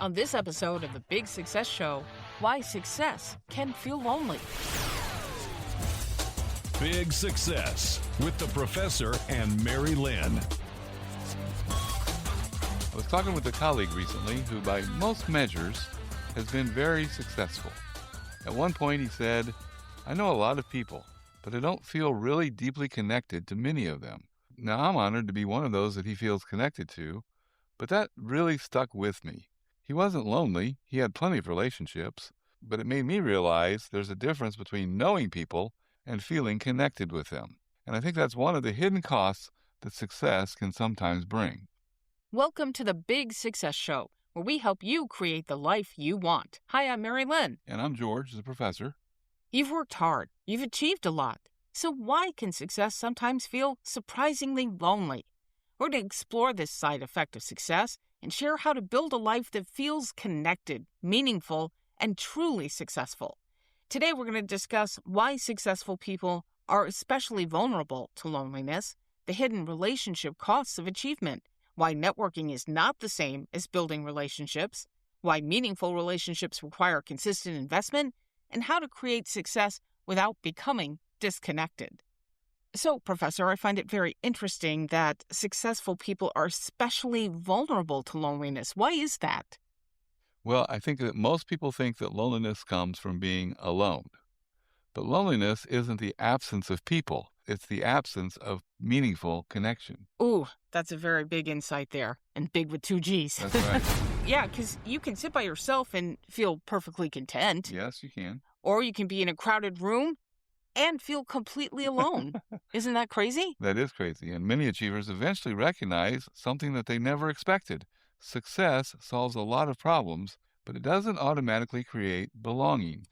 On this episode of the Big Success Show, why success can feel lonely. Big Success with the professor and Mary-Lynn. I was talking with a colleague recently who, by most measures, has been very successful. At one point, he said, "I know a lot of people, but I don't feel really deeply connected to many of them." Now, I'm honored to be one of those that he feels connected to, but that really stuck with me. He wasn't lonely. He had plenty of relationships, but it made me realize there's a difference between knowing people and feeling connected with them. And I think that's one of the hidden costs that success can sometimes bring. Welcome to the Big Success Show, where we help you create the life you want. Hi, I'm Mary-Lynn. And I'm George, the professor. You've worked hard. You've achieved a lot. So why can success sometimes feel surprisingly lonely? We're going to explore this side effect of success and share how to build a life that feels connected, meaningful, and truly successful. Today, we're going to discuss why successful people are especially vulnerable to loneliness, the hidden relationship costs of achievement, why networking is not the same as building relationships, why meaningful relationships require consistent investment, and how to create success without becoming disconnected. So, Professor, I find it very interesting that successful people are especially vulnerable to loneliness. Why is that? Well, I think that most people think that loneliness comes from being alone. But loneliness isn't the absence of people. It's the absence of meaningful connection. Ooh, that's a very big insight there. And big with two G's. That's right. Yeah, because you can sit by yourself and feel perfectly content. Yes, you can. Or you can be in a crowded room and feel completely alone. Isn't that crazy? That is crazy. And many achievers eventually recognize something that they never expected. Success solves a lot of problems, but it doesn't automatically create belonging.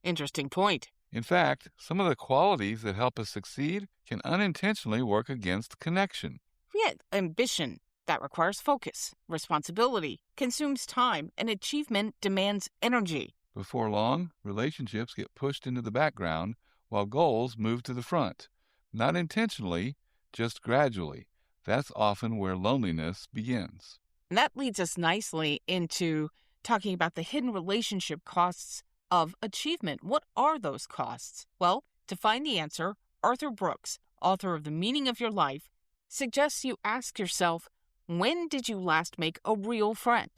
Interesting point. In fact, some of the qualities that help us succeed can unintentionally work against connection. Yeah, ambition. That requires focus. Responsibility consumes time, and achievement demands energy. Before long, relationships get pushed into the background while goals move to the front. Not intentionally, just gradually. That's often where loneliness begins. And that leads us nicely into talking about the hidden relationship costs of achievement. What are those costs? Well, to find the answer, Arthur Brooks, author of The Meaning of Your Life, suggests you ask yourself, when did you last make a real friend?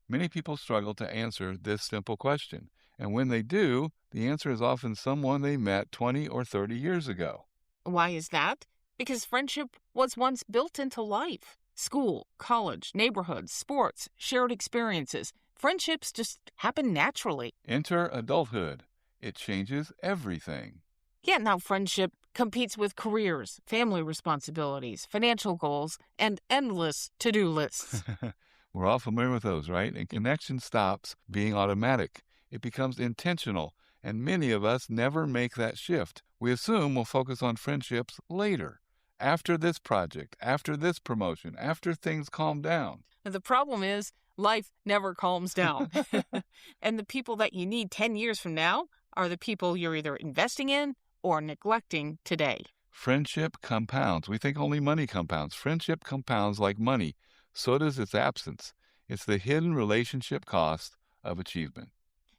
Many people struggle to answer this simple question, and when they do, the answer is often someone they met 20 or 30 years ago. Why is that? Because friendship was once built into life. School, college, neighborhoods, sports, shared experiences. Friendships just happen naturally. Enter adulthood. It changes everything. Yeah, now friendship competes with careers, family responsibilities, financial goals, and endless to-do lists. We're all familiar with those, right? And connection stops being automatic. It becomes intentional, and many of us never make that shift. We assume we'll focus on friendships later, after this project, after this promotion, after things calm down. The problem is life never calms down. And the people that you need 10 years from now are the people you're either investing in or neglecting today. Friendship compounds. We think only money compounds. Friendship compounds like money. So does its absence. It's the hidden relationship cost of achievement.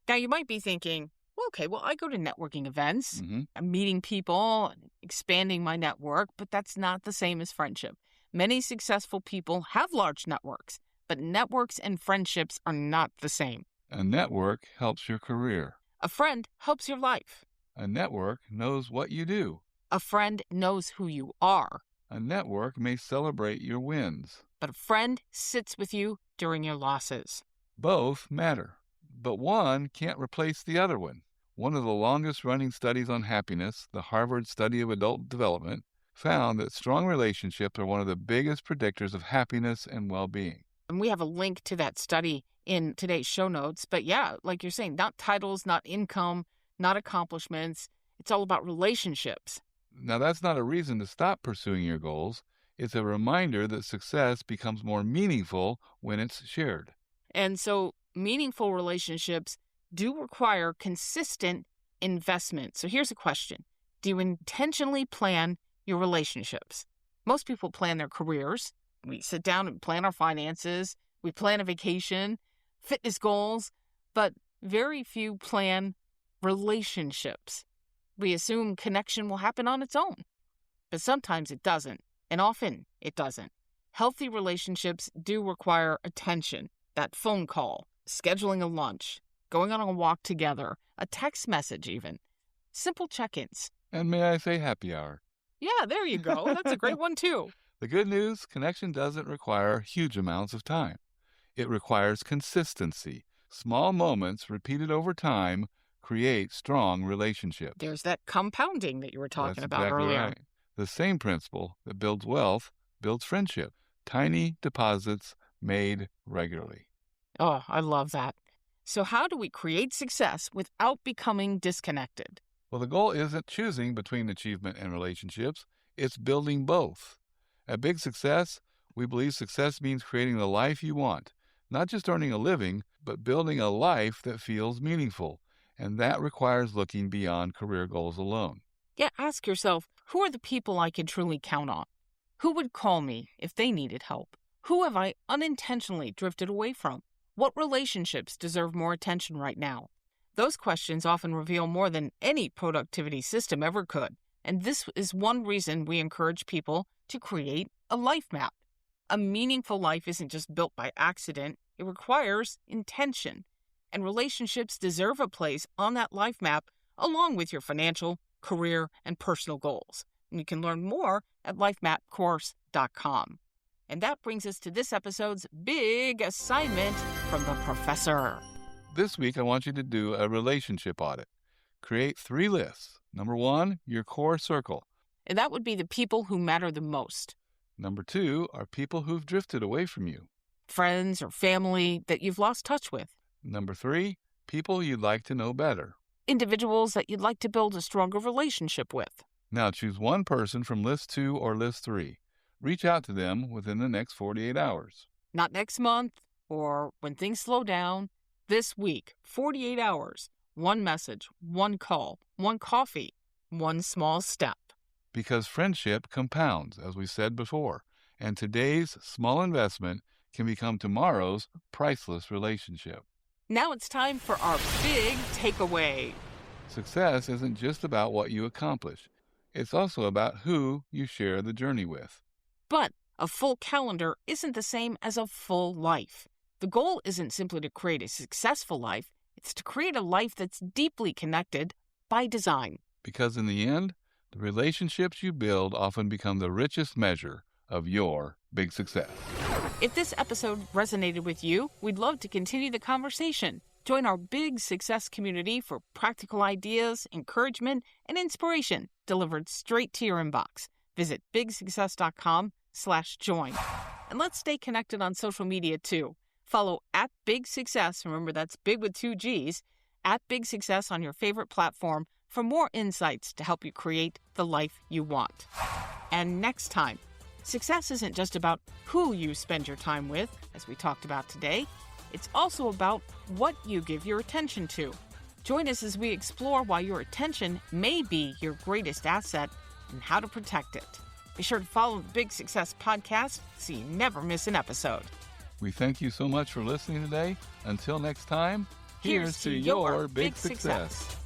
Now, you might be thinking, well, I go to networking events. I'm meeting people, expanding my network, but that's not the same as friendship. Many successful people have large networks, but networks and friendships are not the same. A network helps your career. A friend helps your life. A network knows what you do. A friend knows who you are. A network may celebrate your wins. But a friend sits with you during your losses. Both matter, but one can't replace the other one. One of the longest-running studies on happiness, the Harvard Study of Adult Development, found that strong relationships are one of the biggest predictors of happiness and well-being. And we have a link to that study in today's show notes. But yeah, like you're saying, not titles, not income, not accomplishments. It's all about relationships. Now, that's not a reason to stop pursuing your goals. It's a reminder that success becomes more meaningful when it's shared. And so meaningful relationships do require consistent investment. So here's a question. Do you intentionally plan your relationships? Most people plan their careers. We sit down and plan our finances. We plan a vacation. fitness goals, but very few plan relationships. We assume connection will happen on its own, but sometimes it doesn't, and often it doesn't. Healthy relationships do require attention, that phone call, scheduling a lunch, going on a walk together, a text message even, simple check-ins. And may I say happy hour? Yeah, there you go. That's a great one too. The good news, connection doesn't require huge amounts of time. It requires consistency. Small moments repeated over time create strong relationships. There's that compounding that you were talking That's about exactly earlier. right. The same principle that builds wealth builds friendship. Tiny deposits made regularly. Oh, I love that. So how do we create success without becoming disconnected? Well, the goal isn't choosing between achievement and relationships. It's building both. At Big Success, we believe success means creating the life you want, not just earning a living, but building a life that feels meaningful. And that requires looking beyond career goals alone. Yeah, ask yourself, who are the people I can truly count on? Who would call me if they needed help? Who have I unintentionally drifted away from? What relationships deserve more attention right now? Those questions often reveal more than any productivity system ever could. And this is one reason we encourage people to create a life map. A meaningful life isn't just built by accident. It requires intention. And relationships deserve a place on that life map along with your financial, career, and personal goals. And you can learn more at lifemapcourse.com. And that brings us to this episode's big assignment from the professor. This week, I want you to do a relationship audit. Create 3 lists. Number 1, your core circle. And that would be the people who matter the most. Number 2 are people who've drifted away from you. Friends or family that you've lost touch with. Number 3, people you'd like to know better. Individuals that you'd like to build a stronger relationship with. Now choose one person from list 2 or list 3. Reach out to them within the next 48 hours. Not next month or when things slow down. This week, 48 hours, one message, one call, one coffee, one small step. Because friendship compounds, as we said before, and today's small investment can become tomorrow's priceless relationship. Now it's time for our big takeaway. Success isn't just about what you accomplish. It's also about who you share the journey with. But a full calendar isn't the same as a full life. The goal isn't simply to create a successful life. It's to create a life that's deeply connected by design. Because in the end, the relationships you build often become the richest measure of your big success. If this episode resonated with you, we'd love to continue the conversation. Join our Big Success community for practical ideas, encouragement, and inspiration delivered straight to your inbox. Visit bigsuccess.com/join. And let's stay connected on social media too. Follow @BigSuccess, remember that's big with 2 G's, @BigSuccess on your favorite platform for more insights to help you create the life you want. And next time, success isn't just about who you spend your time with, as we talked about today. It's also about what you give your attention to. Join us as we explore why your attention may be your greatest asset and how to protect it. Be sure to follow the Big Success podcast so you never miss an episode. We thank you so much for listening today. Until next time, here's to your big success.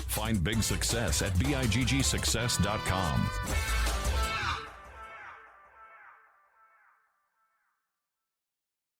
Find Big Success at BIGGsuccess.com.